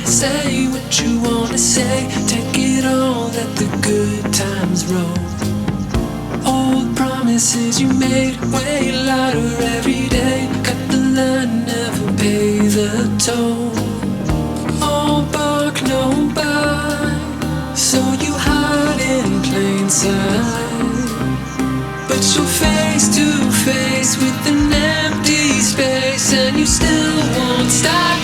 Say what you wanna say, take it all, let the good times roll. Old promises you made, way louder every day. Cut the line, never pay the toll. All bark, no bite, so you hide in plain sight. But you're face to face with an empty space, and you still won't stop.